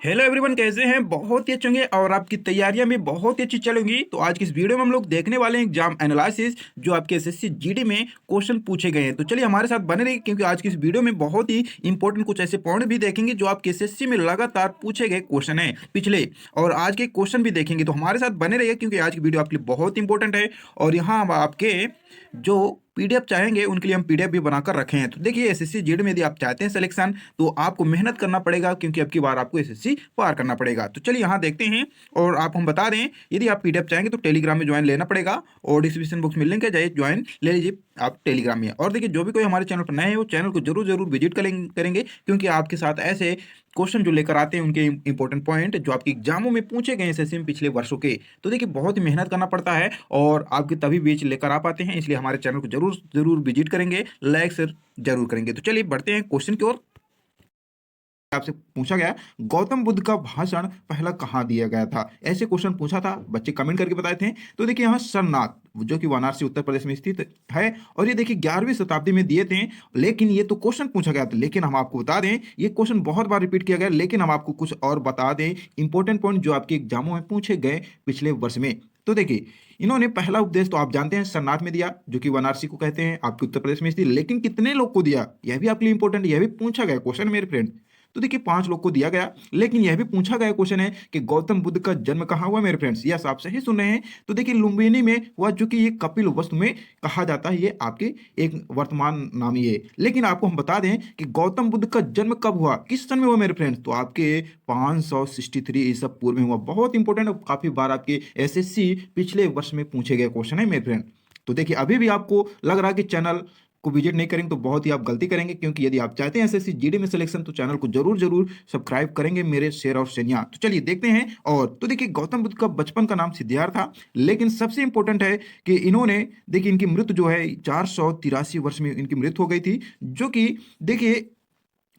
Hello everyone, कैसे हैं? बहुत ही अच्छे होंगे और आपकी तैयारियां भी बहुत ही अच्छी चलेंगी। तो आज की इस वीडियो में हम लोग देखने वाले हैं एग्जाम एनालिसिस जो आपके एसएससी जीडी में क्वेश्चन पूछे गए हैं। तो चलिए हमारे साथ बने रहिए, क्योंकि आज की इस वीडियो में बहुत ही इंपॉर्टेंट कुछ ऐसे पॉइंट भी देखेंगे जो आपके एसएससी में लगातार पूछे गए क्वेश्चन है पिछले, और आज के क्वेश्चन भी देखेंगे। तो हमारे साथ बने रहिए, क्योंकि आज की वीडियो आपके लिए बहुत इंपॉर्टेंट है। और यहाँ हम आपके जो पीडीएफ चाहेंगे उनके लिए हम पीडीएफ भी बनाकर रखे हैं। तो देखिए, एसएससी जीडी में यदि आप चाहते हैं सिलेक्शन, तो आपको मेहनत करना पड़ेगा, क्योंकि अब की बार आपको एसएससी पार करना पड़ेगा। तो चलिए यहाँ देखते हैं। और आप हम बता दें, यदि आप पीडीएफ चाहेंगे तो टेलीग्राम में ज्वाइन लेना पड़ेगा, और डिस्क्रिप्शन बॉक्स में लिंक है, जाइए ज्वाइन ले लीजिए आप टेलीग्राम में। और देखिए, जो भी कोई हमारे चैनल पर नए हैं वो चैनल को जरूर जरूर विजिट करेंगे, क्योंकि आपके साथ ऐसे क्वेश्चन जो लेकर आते हैं उनके इंपॉर्टेंट पॉइंट जो आपके एग्जामों में पूछे गए एसएससी में पिछले वर्षों के। तो देखिए, बहुत ही मेहनत करना पड़ता है और आपके तभी बीच लेकर आ पाते हैं, इसलिए हमारे चैनल को जरूर जरूर विजिट करेंगे, लाइक शेयर जरूर करेंगे। तो चलिए बढ़ते हैं क्वेश्चन की ओर। आपसे पूछा गया, गौतम बुद्ध का भाषण पहला कहाँ दिया गया था? ऐसे क्वेश्चन पूछा था, बच्चे कमेंट करके बताए थे। तो देखिए, यहाँ सरनाथ, जो कि वाराणसी उत्तर प्रदेश में स्थित है, और ये देखिए 11वीं शताब्दी में दिए थे। लेकिन ये तो क्वेश्चन पूछा गया था, लेकिन हम आपको बता दें ये क्वेश्चन बहुत बार रिपीट किया गया, लेकिन हम आपको कुछ और बता दें इंपॉर्टेंट पॉइंट जो आपके एग्जामों में पूछे गए पिछले वर्ष में। तो देखिए, इन्होंने पहला उपदेश तो आप जानते हैं सरनाथ में दिया, जो कि वाराणसी को कहते हैं, आपके उत्तर प्रदेश में स्थित। लेकिन कितने लोग को दिया, यह भी आपके लिए इंपॉर्टेंट, यह भी पूछा गया क्वेश्चन मेरे फ्रेंड। तो देखिए, 5 लोग को दिया गया, लेकिन यह भी पूछा गया क्वेश्चन है कि गौतम बुद्ध का जन्म कहाँ हुआ मेरे फ्रेंड्स? यस, आप सही सुन रहे हैं। तो देखिए, लुम्बिनी में हुआ, जो कि ये कपिल वस्तु में कहा जाता है, ये आपके एक वर्तमान नाम ही है। लेकिन आपको हम बता दें कि गौतम बुद्ध का जन्म कब हुआ, किस सन में हुआ मेरे फ्रेंड्स? तो आपके 563 ईसा पूर्व में हुआ। बहुत इंपॉर्टेंट, काफी बार आपके एसएससी पिछले वर्ष में पूछे गए क्वेश्चन है मेरे फ्रेंड। तो देखिए, अभी भी आपको लग रहा है कि चैनल को विजिट नहीं करेंगे तो बहुत ही आप गलती करेंगे, क्योंकि यदि आप चाहते हैं एसएससी जीडी में सिलेक्शन, तो चैनल को जरूर जरूर सब्सक्राइब करेंगे मेरे शेर और सेनिया। तो चलिए देखते हैं। और तो देखिए, गौतम बुद्ध का बचपन का नाम सिद्धार्थ था, लेकिन सबसे इंपॉर्टेंट है कि इन्होंने, देखिए, इनकी मृत्यु जो है 483 वर्ष में इनकी मृत्यु हो गई थी, जो कि देखिए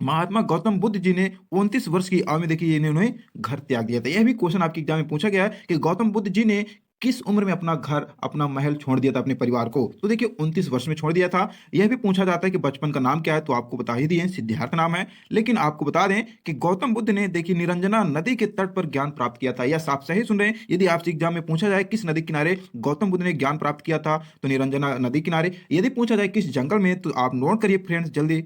महात्मा गौतम बुद्ध जी ने 29 वर्ष की आयु में, देखिए, इन्होंने घर त्याग दिया था। यह भी क्वेश्चन आपके एग्जाम में पूछा गया है कि गौतम बुद्ध जी ने किस उम्र में अपना घर, अपना महल छोड़ दिया था अपने परिवार को? तो देखिए, 29 वर्ष में छोड़ दिया था। यह भी पूछा जाता है कि बचपन का नाम क्या है, तो आपको बता ही दिए, सिद्धार्थ नाम है। लेकिन आपको बता दें कि गौतम बुद्ध ने, देखिए, निरंजना नदी के तट पर ज्ञान प्राप्त किया था। यह आप सही सुन रहे हैं। यदि आपसे एग्जाम में पूछा जाए किस नदी किनारे गौतम बुद्ध ने ज्ञान प्राप्त किया था, तो निरंजना नदी किनारे। यदि पूछा जाए किस जंगल में, तो आप नोट करिए फ्रेंड्स जल्दी,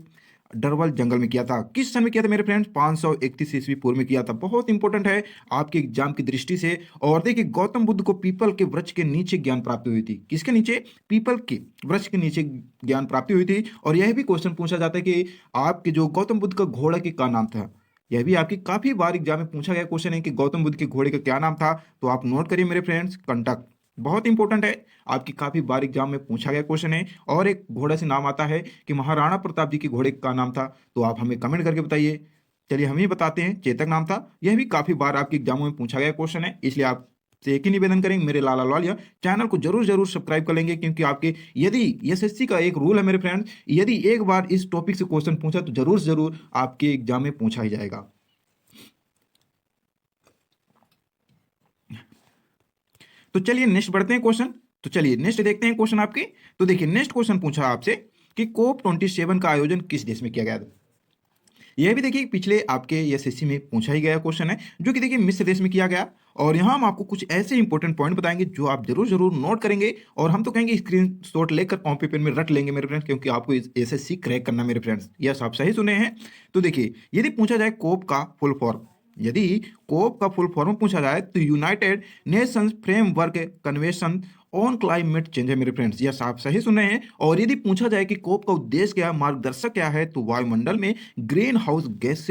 डरवल जंगल में किया था। किस सन में किया था मेरे फ्रेंड्स? 531 ईस्वी पूर्व में किया था। बहुत इंपॉर्टेंट है आपके एग्जाम की दृष्टि से। और देखिए, गौतम बुद्ध को पीपल के वृक्ष के नीचे ज्ञान प्राप्ति हुई थी। किसके नीचे? पीपल के वृक्ष के नीचे ज्ञान प्राप्ति हुई थी। और यह भी क्वेश्चन पूछा जाता है कि आपके जो गौतम बुद्ध का घोड़ा के क्या नाम था? यह भी आपकी काफी बार एग्जाम में पूछा गया क्वेश्चन है कि गौतम बुद्ध के घोड़े का क्या नाम था। तो आप नोट करिए मेरे फ्रेंड्स, कंटक। बहुत इंपॉर्टेंट है, आपकी काफी बार एग्जाम में पूछा गया क्वेश्चन है। और एक घोड़ा से नाम आता है कि महाराणा प्रताप जी के घोड़े का नाम था, तो आप हमें कमेंट करके बताइए। चलिए हम ही बताते हैं, चेतक नाम था। यह भी काफी बार आपके एग्जामों में पूछा गया क्वेश्चन है, इसलिए आप से एक ही निवेदन करेंगे, मेरे लाला लालिया चैनल को जरूर जरूर सब्सक्राइब कर लेंगे, क्योंकि आपके, यदि एसएससी का एक रूल है मेरे फ्रेंड्स, यदि एक बार इस टॉपिक से क्वेश्चन पूछा तो जरूर जरूर आपके एग्जाम में पूछा ही जाएगा। तो चलिए नेक्स्ट बढ़ते हैं क्वेश्चन। तो चलिए नेक्स्ट देखते हैं क्वेश्चन आपके। तो देखिए, नेक्स्ट क्वेश्चन पूछा आपसे कि COP27 का आयोजन किस देश में किया गया था? यह भी देखिए पिछले आपके एसएससी में पूछा ही गया क्वेश्चन है, जो कि देखिए मिस्र देश में किया गया। और यहाँ हम आपको कुछ ऐसे इंपॉर्टेंट पॉइंट बताएंगे जो आप जरूर जरूर नोट करेंगे, और हम तो कहेंगे स्क्रीनशॉट लेकर कॉपी पेन में रट लेंगे मेरे फ्रेंड्स, क्योंकि आपको एसएससी क्रैक करना है मेरे फ्रेंड्स। यस, आप सही सुने हैं। तो देखिए, यदि पूछा जाए कोप का फुल फॉर्म, यदि कोप का फुल फॉर्म पूछा जाए तो United Nations framework convention on climate change है मेरे फ्रेंड्स। यस, आप सही सुन रहे हैं। और यदि पूछा जाए कि कोप का उद्देश्य क्या है, मार्गदर्शक क्या है, तो वायुमंडल में ग्रीन हाउस गैस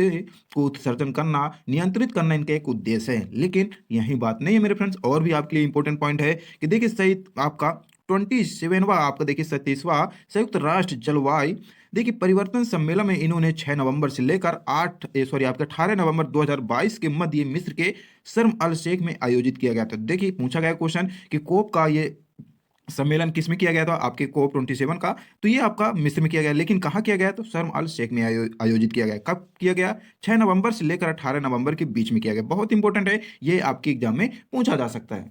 को उत्सर्जन करना, नियंत्रित करना इनका एक उद्देश्य है। लेकिन यही बात नहीं है मेरे फ्रेंड्स, और भी आपके लिए इंपॉर्टेंट पॉइंट है कि देखिए, सही आपका 27वां, आपका देखिए 37वां संयुक्त राष्ट्र जलवायु, देखिए, परिवर्तन सम्मेलन में इन्होंने 6 नवंबर से लेकर 18 नवंबर 2022 के मध्य मिस्र के शर्म अल शेख में आयोजित किया गया था। देखिए, पूछा गया क्वेश्चन कि कोप का ये सम्मेलन किस में किया गया था, आपके COP27 का? तो ये आपका मिस्र में किया गया, लेकिन कहाँ किया गया? तो शर्म अल शेख में आयोजित किया गया। कब किया गया? 6 नवंबर से लेकर 18 नवंबर के बीच में किया गया। बहुत इंपॉर्टेंट है, ये आपके एग्जाम में पूछा जा सकता है।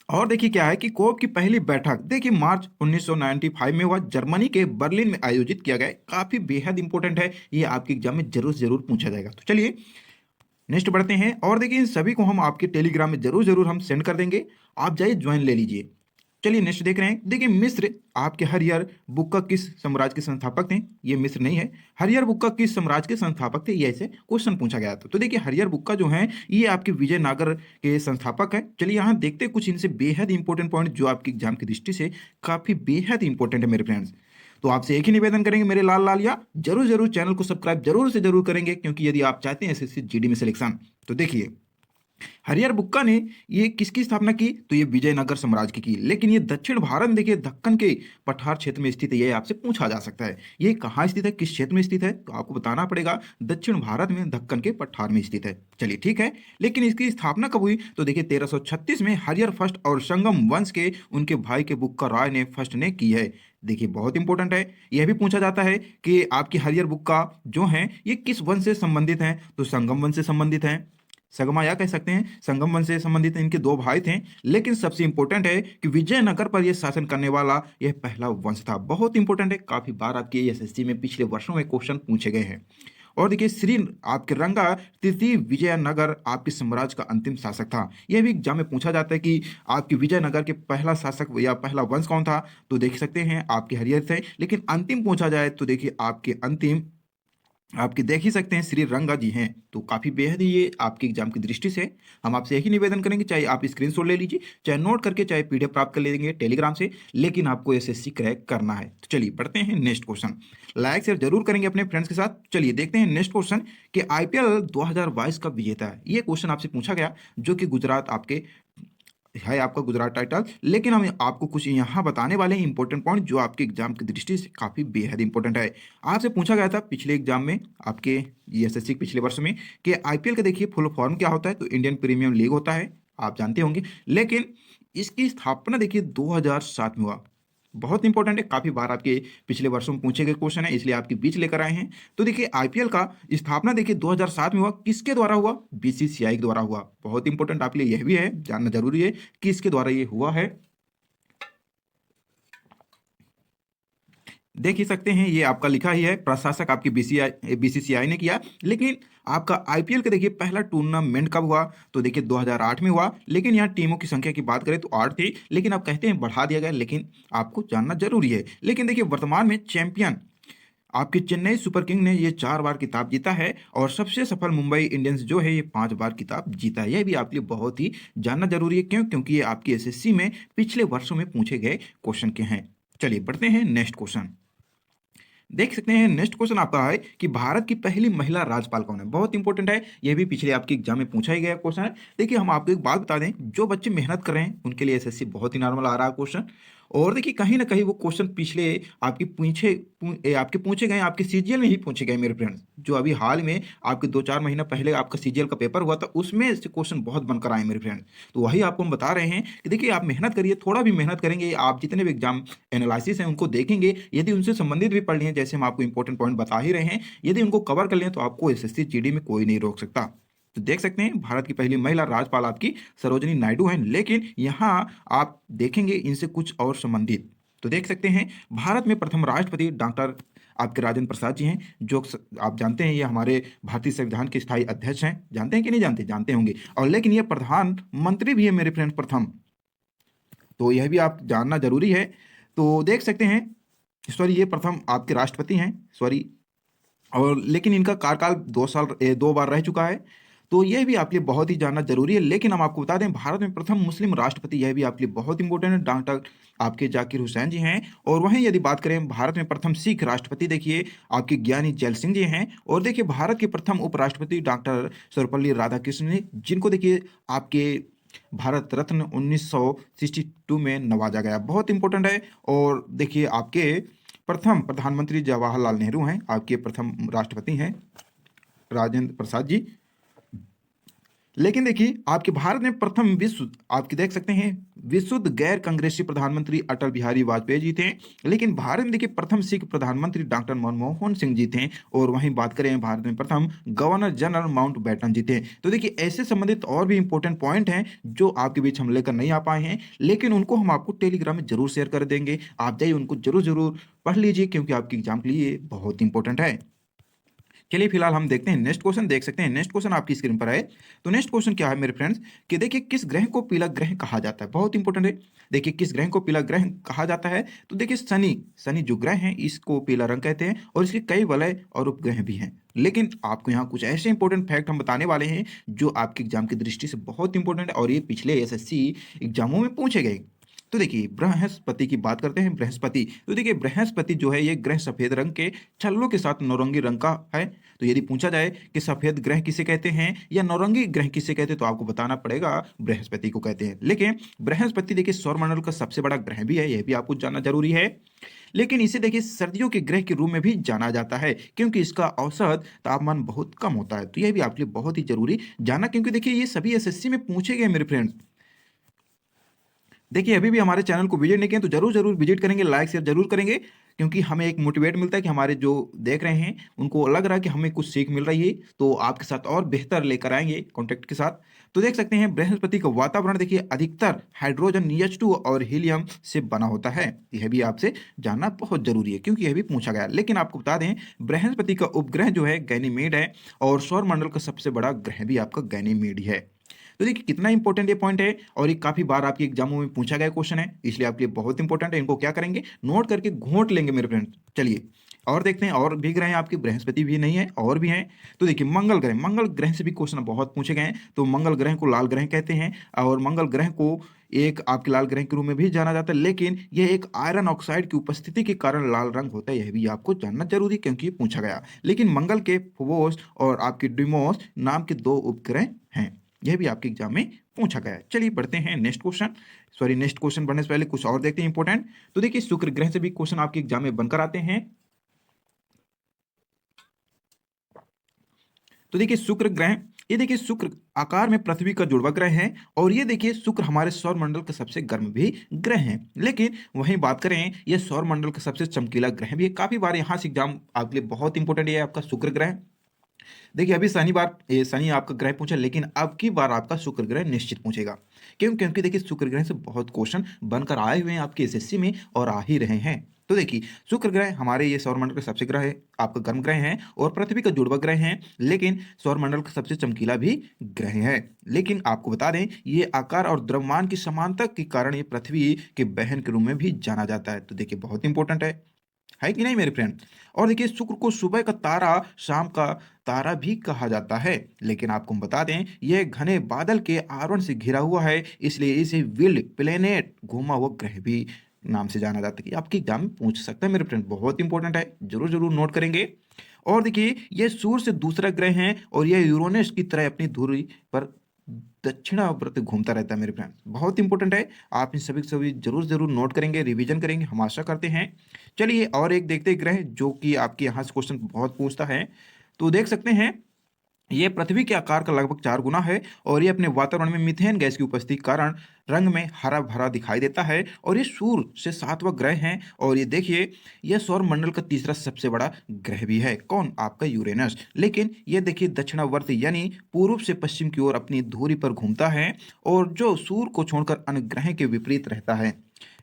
और देखिए क्या है कि कोप की पहली बैठक देखिए मार्च 1995 में हुआ, जर्मनी के बर्लिन में आयोजित किया गया है। काफी बेहद इंपॉर्टेंट है, ये आपके एग्जाम में जरूर जरूर पूछा जाएगा। तो चलिए नेक्स्ट बढ़ते हैं। और देखिए इन सभी को हम आपके टेलीग्राम में जरूर जरूर हम सेंड कर देंगे, आप जाइए ज्वाइन ले लीजिए। चलिए नेक्स्ट देख रहे हैं। देखिए मिस्र आपके हरियर बुक्का किस साम्राज्य के संस्थापक थे? ये मिस्र नहीं है। हरियर बुक्का किस साम्राज्य के संस्थापक थे, ये ऐसे क्वेश्चन पूछा गया था। तो देखिए हरियर बुक्का जो है ये आपके विजयनगर के संस्थापक है। चलिए यहाँ देखते हैं कुछ इनसे बेहद इंपॉर्टेंट पॉइंट जो आपके एग्जाम की दृष्टि से काफी बेहद इंपॉर्टेंट है मेरे फ्रेंड्स। तो आपसे एक ही निवेदन करेंगे मेरे लाल लाल, या जरूर जरूर चैनल को सब्सक्राइब जरूर से जरूर करेंगे, क्योंकि यदि आप चाहते हैं एसएससी जीडी में सिलेक्शन। तो देखिए हरियर बुक्का ने ये किसकी स्थापना की? तो ये विजयनगर साम्राज्य की। लेकिन ये दक्षिण भारत में देखिए दक्कन के पठार क्षेत्र में स्थित है, ये आपसे पूछा जा सकता है। ये कहाँ स्थित है, किस क्षेत्र में स्थित है? तो आपको बताना पड़ेगा दक्षिण भारत में दक्कन के पठार में स्थित है। चलिए ठीक है, लेकिन इसकी स्थापना कब हुई? तो देखिए 1336 में हरियर फर्स्ट और संगम वंश के उनके भाई के बुक्का राय ने फर्स्ट ने की है। देखिए बहुत इंपॉर्टेंट है, यह भी पूछा जाता है कि आपकी हरियर बुक्का जो है ये किस वंश से संबंधित है? तो संगम वंश से संबंधित है। सगमा या कह सकते हैं संगम वंश से संबंधित इनके दो भाई थे। लेकिन सबसे इंपॉर्टेंट है कि विजयनगर पर यह शासन करने वाला यह पहला वंश था। बहुत इंपॉर्टेंट है, काफी बार आपके एसएससी में पिछले वर्षों में क्वेश्चन पूछे गए हैं। और देखिए श्री आपके रंगा तृतीय विजयनगर आपके साम्राज्य का अंतिम शासक था। यह भी एग्जाम में पूछा जाता है कि आपके विजयनगर के पहला शासक या पहला वंश कौन था? तो देख सकते हैं आपके हरियर थे। लेकिन अंतिम पूछा जाए तो देखिए आपके अंतिम आपके देख ही सकते हैं श्री रंगा जी हैं। तो काफी बेहद ही ये आपके एग्जाम की दृष्टि से हम आपसे यही निवेदन करेंगे, चाहे आप स्क्रीनशॉट ले लीजिए, चाहे नोट करके, चाहे पीडीएफ प्राप्त कर लेंगे टेलीग्राम से, लेकिन आपको एसएससी क्रैक करना है। तो चलिए बढ़ते हैं नेक्स्ट क्वेश्चन। लाइक शेयर जरूर करेंगे अपने फ्रेंड्स के साथ। चलिए देखते हैं नेक्स्ट क्वेश्चन कि आईपीएल 2022 का विजेता है। ये क्वेश्चन आपसे पूछा गया जो कि गुजरात आपके है आपका गुजरात टाइटल। लेकिन हम आपको कुछ यहाँ बताने वाले हैं इंपॉर्टेंट पॉइंट जो आपके एग्जाम की दृष्टि से काफी बेहद इंपॉर्टेंट है। आपसे पूछा गया था पिछले एग्जाम में आपके एसएससी पिछले वर्ष में कि आईपीएल का देखिए फुल फॉर्म क्या होता है? तो इंडियन प्रीमियम लीग होता है, आप जानते होंगे। लेकिन इसकी स्थापना देखिए 2007 में हुआ। बहुत इंपॉर्टेंट है, काफी बार आपके पिछले वर्षों में पूछे गए क्वेश्चन है, इसलिए आपके बीच लेकर आए हैं। तो देखिए आईपीएल का स्थापना देखिए 2007 में हुआ। किसके द्वारा हुआ? बीसीसीआई के द्वारा हुआ। बहुत इंपॉर्टेंट आपके लिए यह भी है, जानना जरूरी है कि इसके द्वारा ये हुआ है। देख ही सकते हैं ये आपका लिखा ही है, प्रशासक आपकी बीसीसीआई ने किया। लेकिन आपका आईपीएल का देखिए पहला टूर्नामेंट कब हुआ? तो देखिए 2008 में हुआ। लेकिन यहाँ टीमों की संख्या की बात करें तो 8 थी, लेकिन आप कहते हैं बढ़ा दिया गया, लेकिन आपको जानना जरूरी है। लेकिन देखिए वर्तमान में चैंपियन आपकी चेन्नई सुपर किंग ने ये 4 बार खिताब जीता है, और सबसे सफल मुंबई इंडियंस जो है ये 5 बार खिताब जीता है। यह भी आपके लिए बहुत ही जानना जरूरी है। क्यों? क्योंकि ये आपकी एसएससी में पिछले वर्षों में पूछे गए क्वेश्चन के हैं। चलिए बढ़ते हैं नेक्स्ट क्वेश्चन। देख सकते हैं नेक्स्ट क्वेश्चन आपका है कि भारत की पहली महिला राज्यपाल कौन है? बहुत इंपॉर्टेंट है, यह भी पिछले आपके एग्जाम में पूछा ही गया क्वेश्चन है। देखिए हम आपको एक बात बता दें, जो बच्चे मेहनत कर रहे हैं उनके लिए एसएससी बहुत ही नॉर्मल आ रहा है क्वेश्चन। और देखिए कहीं ना कहीं वो क्वेश्चन पिछले आपके आपके पूछे गए, आपके सीजीएल में ही पूछे गए मेरे फ्रेंड्स। जो अभी हाल में आपके 2-4 महीना पहले आपका सीजीएल का पेपर हुआ था, उसमें से क्वेश्चन बहुत बनकर आए मेरे फ्रेंड्स। तो वही आपको हम बता रहे हैं कि देखिए आप मेहनत करिए, थोड़ा भी मेहनत करेंगे, आप जितने भी एग्जाम एनालिसिस हैं उनको देखेंगे, यदि उनसे संबंधित भी पढ़ लिए, जैसे हम आपको इंपॉर्टेंट पॉइंट बता ही रहे हैं, यदि उनको कवर कर लें तो आपको एसएससी जीडी में कोई नहीं रोक सकता। तो देख सकते हैं भारत की पहली महिला राज्यपाल आपकी सरोजिनी नायडू हैं। लेकिन यहाँ आप देखेंगे इनसे कुछ और संबंधित। तो देख सकते हैं भारत में प्रथम राष्ट्रपति डॉक्टर आपके राजेंद्र प्रसाद जी हैं, जो आप जानते हैं ये हमारे भारतीय संविधान के स्थायी अध्यक्ष हैं। जानते हैं कि नहीं जानते? जानते होंगे। और लेकिन ये प्रधानमंत्री भी है मेरे फ्रेंड प्रथम, तो यह भी आप जानना जरूरी है। तो देख सकते हैं सॉरी ये प्रथम आपके राष्ट्रपति हैं, सॉरी। और लेकिन इनका कार्यकाल 2 बार रह चुका है, तो यह भी आपके लिए बहुत ही जानना जरूरी है। लेकिन हम आपको बता दें भारत में प्रथम मुस्लिम राष्ट्रपति, यह भी आपके लिए बहुत इंपॉर्टेंट है, डॉक्टर आपके जाकिर हुसैन जी हैं। और वहीं यदि बात करें भारत में प्रथम सिख राष्ट्रपति, देखिए आपके ज्ञानी जैल सिंह जी हैं। और देखिए भारत के प्रथम उपराष्ट्रपति डॉक्टर सर्वपल्ली राधाकृष्णन जी, जिनको देखिए आपके भारत रत्न 1962 में नवाजा गया। बहुत इंपॉर्टेंट है। और देखिए आपके प्रथम प्रधानमंत्री जवाहरलाल नेहरू हैं, आपके प्रथम राष्ट्रपति हैं राजेंद्र प्रसाद जी। लेकिन देखिए आपके भारत में प्रथम विश्व आपके देख सकते हैं विशुद्ध गैर कांग्रेसी प्रधानमंत्री अटल बिहारी वाजपेयी जी थे। लेकिन भारत में देखिए प्रथम सिख प्रधानमंत्री डॉक्टर मनमोहन सिंह जी थे। और वहीं बात करें भारत में प्रथम गवर्नर जनरल माउंट बैटन जी थे। तो देखिए ऐसे संबंधित और भी इंपॉर्टेंट पॉइंट हैं जो आपके बीच हम लेकर नहीं आ पाए हैं, लेकिन उनको हम आपको टेलीग्राम में जरूर शेयर कर देंगे। आप जाइए उनको जरूर जरूर पढ़ लीजिए क्योंकि आपके एग्जाम के लिए बहुत इंपॉर्टेंट है। चलिए फिलहाल हम देखते हैं नेक्स्ट क्वेश्चन। देख सकते हैं नेक्स्ट क्वेश्चन आपकी स्क्रीन पर है। तो नेक्स्ट क्वेश्चन क्या है मेरे फ्रेंड्स कि देखिए किस ग्रह को पीला ग्रह कहा जाता है, बहुत इंपॉर्टेंट है। देखिए किस ग्रह को पीला ग्रह कहा जाता है, तो देखिए शनि शनि जो ग्रह है इसको पीला रंग कहते हैं और इसके कई वलय और उपग्रह भी हैं। लेकिन आपको यहाँ कुछ ऐसे इंपॉर्टेंट फैक्ट हम बताने वाले हैं जो आपके एग्जाम की दृष्टि से बहुत इंपॉर्टेंट है और ये पिछले एसएससी एग्जामों में पूछे गए। तो देखिए बृहस्पति की बात करते हैं। बृहस्पति, तो देखिए बृहस्पति जो है ये ग्रह सफेद रंग के छल्लों के साथ नौरंगी रंग का है। तो यदि पूछा जाए कि सफेद ग्रह किसे कहते हैं या नौरंगी ग्रह किसे कहते हैं तो आपको बताना पड़ेगा बृहस्पति को कहते हैं। लेकिन बृहस्पति देखिए सौरमंडल का सबसे बड़ा ग्रह भी है, यह भी आपको जानना जरूरी है। लेकिन इसे देखिए सर्दियों के ग्रह के रूप में भी जाना जाता है क्योंकि इसका औसत तापमान बहुत कम होता है। तो यह भी आपके लिए बहुत ही जरूरी जानना, क्योंकि देखिए ये सभी एसएससी में पूछे गए मेरे फ्रेंड्स। देखिए अभी भी हमारे चैनल को विजिट नहीं किए तो जरूर जरूर विजिट करेंगे, लाइक शेयर जरूर करेंगे, क्योंकि हमें एक मोटिवेट मिलता है कि हमारे जो देख रहे हैं उनको लग रहा है कि हमें कुछ सीख मिल रही है, तो आपके साथ और बेहतर लेकर आएंगे कॉन्टेक्ट के साथ। तो देख सकते हैं बृहस्पति का वातावरण देखिए अधिकतर हाइड्रोजन NH2 और हीलियम से बना होता है। यह भी आपसे जानना बहुत जरूरी है क्योंकि यह भी पूछा गया। लेकिन आपको बता दें बृहस्पति का उपग्रह जो है गैनीमेड है और सौरमंडल का सबसे बड़ा ग्रह भी आपका गैनीमेड ही है। तो देखिए कितना इंपॉर्टेंट ये पॉइंट है और ये काफी बार आपके एग्जामों में पूछा गया क्वेश्चन है, इसलिए आपके लिए बहुत इंपॉर्टेंट है। इनको क्या करेंगे, नोट करके घोंट लेंगे मेरे फ्रेंड। चलिए और देखते हैं और भी ग्रह हैं आपके, बृहस्पति भी नहीं है और भी हैं। तो देखिए मंगल ग्रह, मंगल ग्रह से भी क्वेश्चन बहुत पूछे गए हैं। तो मंगल ग्रह को लाल ग्रह कहते हैं और मंगल ग्रह को एक आपके लाल ग्रह के रूप में भी जाना जाता है, लेकिन यह एक आयरन ऑक्साइड की उपस्थिति के कारण लाल रंग होता है। यह भी आपको जानना जरूरी क्योंकि ये पूछा गया। लेकिन मंगल के फोबोस और आपके डिमोस नाम के दो उपग्रह हैं, यह भी आपके एग्जाम में पूछा गया है। चलिए बढ़ते हैं next question. Sorry next question बढ़ने से पहले कुछ और देखते हैं इंपॉर्टेंट। तो देखिए शुक्र ग्रह से भी क्वेश्चन आपके एग्जाम में बनकर आते हैं। तो देखिए शुक्र ग्रह, ये देखिए शुक्र आकार में पृथ्वी का जुड़वा ग्रह है और ये देखिए शुक्र हमारे सौर मंडल का सबसे गर्म भी ग्रह है। लेकिन वहीं बात करें ये सौर मंडल का सबसे चमकीला ग्रह भी है। काफी बार यहाँ से एग्जाम आपके लिए बहुत इंपॉर्टेंट है आपका शुक्र ग्रह। देखिए अभी शनिवार ये शनि आपका ग्रह पूछा, लेकिन अब की बार आपका शुक्र ग्रह निश्चित पूछेगा। क्यों, क्योंकि देखिए शुक्र ग्रह से बहुत क्वेश्चन बनकर आए हुए हैं आपके एसएससी में और आ ही रहे हैं। तो देखिए शुक्र ग्रह हमारे ये सौरमंडल का सबसे ग्रह है, आपका गर्म ग्रह है और पृथ्वी का जुड़वा ग्रह है, लेकिन सौरमंडल का सबसे चमकीला भी ग्रह है। लेकिन आपको बता दें ये आकार और द्रव्यमान की समानता के कारण ये पृथ्वी के बहन के रूप में भी जाना जाता है। तो देखिए बहुत इंपॉर्टेंट है कि नहीं मेरे फ्रेंड। और देखिए शुक्र को सुबह का तारा शाम का तारा भी कहा जाता है, लेकिन आपको हम बता दें यह घने बादल के आवरण से घिरा हुआ है, इसलिए इसे विल्ड प्लेनेट घूमा हुआ ग्रह भी नाम से जाना जाता है। कि आपके एग्जाम में पूछ सकता है मेरे फ्रेंड, बहुत इंपॉर्टेंट है, जरूर जरूर नोट करेंगे। और देखिए यह सूर्य से दूसरा ग्रह है और यह यूरोनस की तरह अपनी धुरी पर दक्षिणावर्त घूमता रहता है मेरे फ्रेंड्स, बहुत इंपॉर्टेंट है। आप इन सभी सभी जरूर जरूर नोट करेंगे, रिवीजन करेंगे, हम आशा करते हैं। चलिए और एक देखते हैं ग्रह जो कि आपके यहाँ से क्वेश्चन बहुत पूछता है। तो देख सकते हैं ये पृथ्वी के आकार का लगभग 4 गुना है और ये अपने वातावरण में मीथेन गैस की उपस्थिति के कारण रंग में हरा भरा दिखाई देता है और ये सूर्य से 7वां ग्रह है। और ये देखिए यह सौर मंडल का तीसरा सबसे बड़ा ग्रह भी है, कौन, आपका यूरेनस। लेकिन ये देखिए दक्षिणावर्त यानी पूर्व से पश्चिम की ओर अपनी धुरी पर घूमता है और जो सूर्य को छोड़कर अन्य ग्रह के विपरीत रहता है।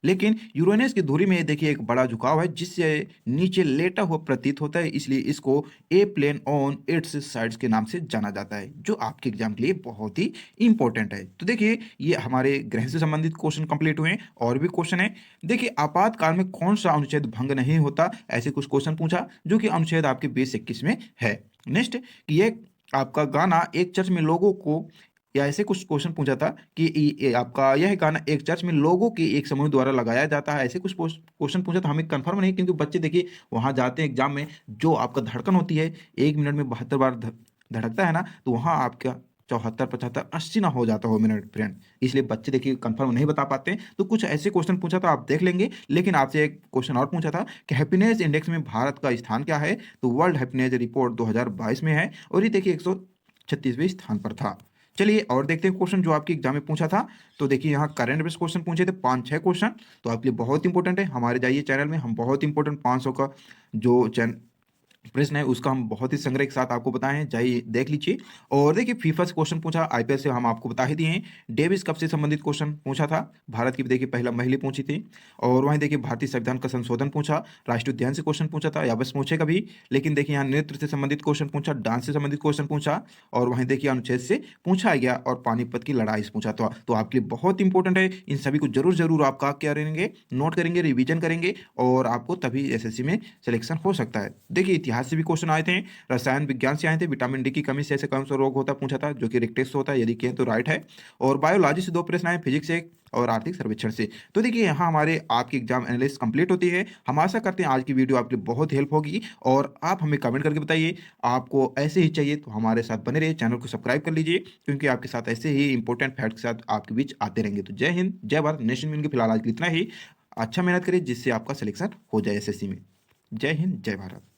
लेकिन यूरेनस की धुरी में देखिए एक बड़ा झुकाव है जिससे नीचे लेटा हुआ प्रतीत होता है, इसलिए इसको ए प्लेन ऑन इट्स साइड्स के नाम से जाना जाता है, जो आपके एग्जाम के लिए बहुत ही इंपॉर्टेंट है। तो देखिए ये हमारे ग्रह से संबंधित क्वेश्चन कंप्लीट हुए हैं और भी क्वेश्चन है। देखिए आपातकाल में कौन सा अनुच्छेद भंग नहीं होता, ऐसे कुछ क्वेश्चन पूछा जो कि अनुच्छेद आपके 2021 में है। नेक्स्ट कि ये आपका गाना एक चर्च में लोगों को, या ऐसे कुछ क्वेश्चन पूछा था कि आपका यह गाना एक चर्च में लोगों के एक समूह द्वारा लगाया जाता है, ऐसे कुछ क्वेश्चन पूछा था। हमें कंफर्म नहीं क्योंकि बच्चे देखिए वहां जाते हैं एग्जाम में, जो आपका धड़कन होती है 1 मिनट में 72 बार धड़कता है ना, तो वहां आपका 74 75 80 ना हो जाता हो मिनट फ्रेंड, इसलिए बच्चे देखिए कंफर्म नहीं बता पाते। तो कुछ ऐसे क्वेश्चन पूछा था, आप देख लेंगे। लेकिन आपसे एक क्वेश्चन और पूछा था कि हैप्पीनेस इंडेक्स में भारत का स्थान क्या है, तो वर्ल्ड हैप्पीनेस रिपोर्ट 2022 में है और ये देखिए 136वें स्थान पर था। चलिए और देखते हैं क्वेश्चन जो आपके एग्जाम में पूछा था। तो देखिए यहाँ करंट अफेयर्स क्वेश्चन पूछे थे 5-6 क्वेश्चन, तो आपके लिए बहुत इंपॉर्टेंट है। हमारे जाइए चैनल में हम बहुत इंपॉर्टेंट 500 का जो प्रश्न है उसका हम बहुत ही संग्रह के साथ आपको बताए हैं, जाइए देख लीजिए। और देखिए फीफा से क्वेश्चन पूछा, आईपीएल से हम आपको बता ही दिए हैं। डेविस कप से संबंधित क्वेश्चन पूछा था, भारत की देखिए पहला महिला पूछी थी। और वहीं देखिए भारतीय संविधान का संशोधन पूछा, राष्ट्रीय उद्यान से क्वेश्चन पूछा था, या बस पूछेगा भी। लेकिन देखिए यहाँ नृत्य से संबंधित क्वेश्चन पूछा, डांस से संबंधित क्वेश्चन पूछा, और वहीं देखिए अनुच्छेद से पूछा गया, और पानीपत की लड़ाई से पूछा था। तो आपके लिए बहुत इंपॉर्टेंट है, इन सभी को जरूर जरूर आपका क्या करेंगे, नोट करेंगे, रिवीजन करेंगे, और आपको तभी एसएससी में सिलेक्शन हो सकता है। देखिए इतिहास से भी क्वेश्चन आए थे, रसायन विज्ञान से आए थे, विटामिन डी की कमी से ऐसे कौन सा रोग होता पूछा था, जो कि रिक्टेक्स होता है, यदि कहें तो राइट है। और बायोलॉजी से 2 प्रश्न आए, फिजिक्स से और आर्थिक सर्वेक्षण से। तो देखिए यहाँ हमारे आपकी एग्जाम एनालिसिस कंप्लीट होती है। हम आशा करते हैं आज की वीडियो आपके लिए बहुत हेल्प होगी, और आप हमें कमेंट करके बताइए आपको ऐसे ही चाहिए तो हमारे साथ बने रहिए, चैनल को सब्सक्राइब कर लीजिए, क्योंकि आपके साथ ऐसे ही इंपॉर्टेंट फैक्ट के साथ आपके बीच आते रहेंगे। तो जय हिंद, जय भारत, नेशन में फिलहाल आज के लिए इतना ही। अच्छा मेहनत करिए जिससे आपका सिलेक्शन हो जाए एसएससी में। जय हिंद, जय भारत।